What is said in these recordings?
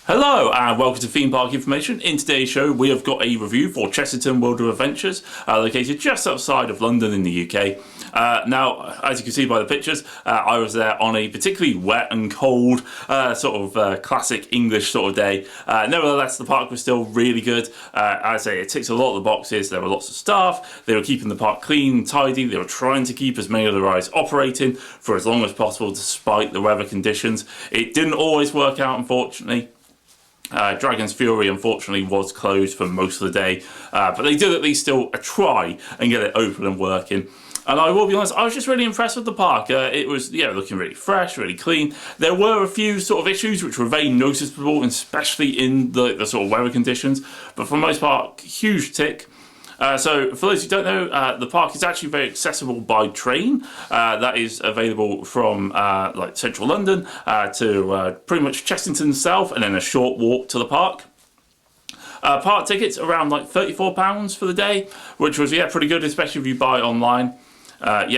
Hello and welcome to Theme Park Information. In today's show we have got a review for Chessington World of Adventures, located just outside of London in the UK. Now, as you can see by the pictures, I was there on a particularly wet and cold classic English sort of day. Nevertheless, the park was still really good. I say it ticks a lot of the boxes. There were lots of staff, they were keeping the park clean and tidy, they were trying to keep as many of the rides operating for as long as possible despite the weather conditions. It didn't always work out, unfortunately. Dragon's Fury unfortunately was closed for most of the day, but they did at least still try and get it open and working. And I will be honest, I was just really impressed with the park. It was, looking really fresh, really clean. There were a few sort of issues which were very noticeable, especially in the sort of weather conditions, but for the most part, huge tick. So for those who don't know, the park is actually very accessible by train. That is available from like central London to pretty much Chessington south, and then a short walk to the park. Park tickets around like £34 for the day, which was pretty good, especially if you buy it online.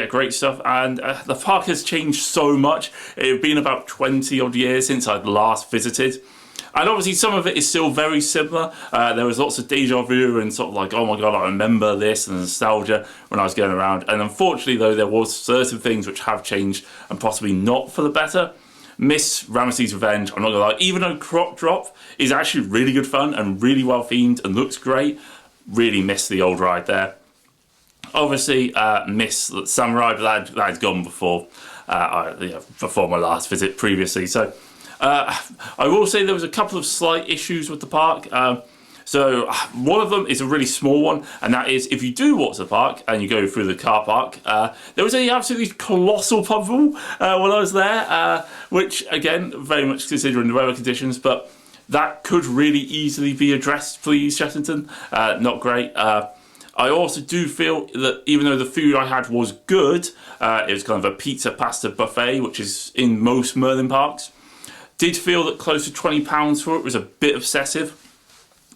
Great stuff. And the park has changed so much. It had been about 20 odd years since I'd last visited. And obviously some of it is still very similar. There was lots of deja vu and sort of like, oh my god, I remember this, and nostalgia when I was going around. And unfortunately though, there was certain things which have changed and possibly not for the better. Miss Ramesses Revenge, I'm not gonna lie, even though Crop Drop is actually really good fun and really well themed and looks great, really miss the old ride there. Obviously miss Samurai, but that had gone before my last visit previously. So I will say there was a couple of slight issues with the park. So one of them is a really small one, and that is if you do walk to the park and you go through the car park, there was a absolutely colossal puddle when I was there, which again, very much considering the weather conditions, but that could really easily be addressed, please, Chessington. Not great. I also do feel that even though the food I had was good, it was kind of a pizza pasta buffet, which is in most Merlin parks. Did feel that close to £20 for it was a bit excessive.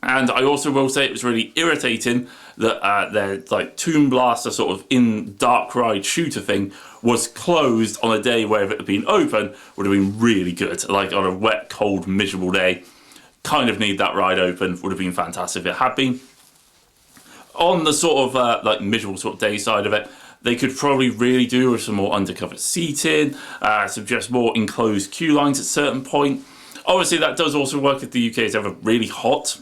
And I also will say it was really irritating that their like Tomb Blaster sort of in dark ride shooter thing was closed on a day where if it had been open would have been really good. Like on a wet, cold, miserable day. Kind of need that ride open, would have been fantastic if it had been. On the sort of like miserable sort of day side of it, they could probably really do with some more undercover seating, suggest more enclosed queue lines at a certain point. Obviously, that does also work if the UK is ever really hot.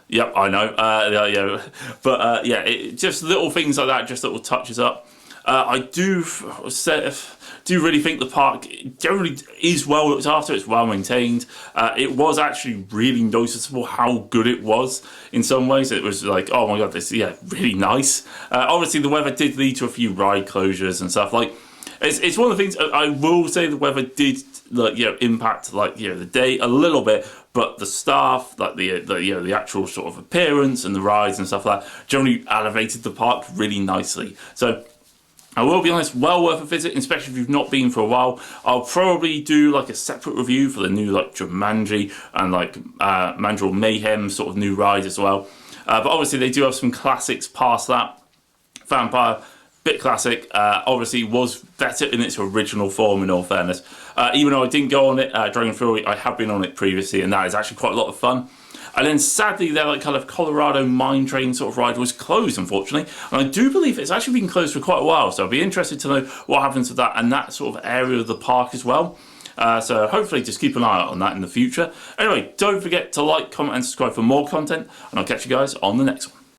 Yep, I know. But just little things like that, just little touches up. I do really think the park generally is well looked after. It's well maintained. It was actually really noticeable how good it was in some ways. It was like, oh my god, this really nice. Obviously, the weather did lead to a few ride closures and stuff. Like, it's one of the things I will say the weather did impact the day a little bit. But the staff, like the actual sort of appearance and the rides and stuff like that, generally elevated the park really nicely. So I will be honest, well worth a visit, especially if you've not been for a while. I'll probably do like a separate review for the new like Jumanji and like Mandrill Mayhem sort of new ride as well. But obviously they do have some classics past that. Vampire, bit classic, obviously was better in its original form in all fairness. Even though I didn't go on it, Dragon Fury, I have been on it previously, and that is actually quite a lot of fun. And then sadly their like kind of Colorado mine train sort of ride was closed, unfortunately. And I do believe it's actually been closed for quite a while, so I'd be interested to know what happens to that and that sort of area of the park as well. So hopefully just keep an eye out on that in the future. Anyway, don't forget to like, comment and subscribe for more content, and I'll catch you guys on the next one.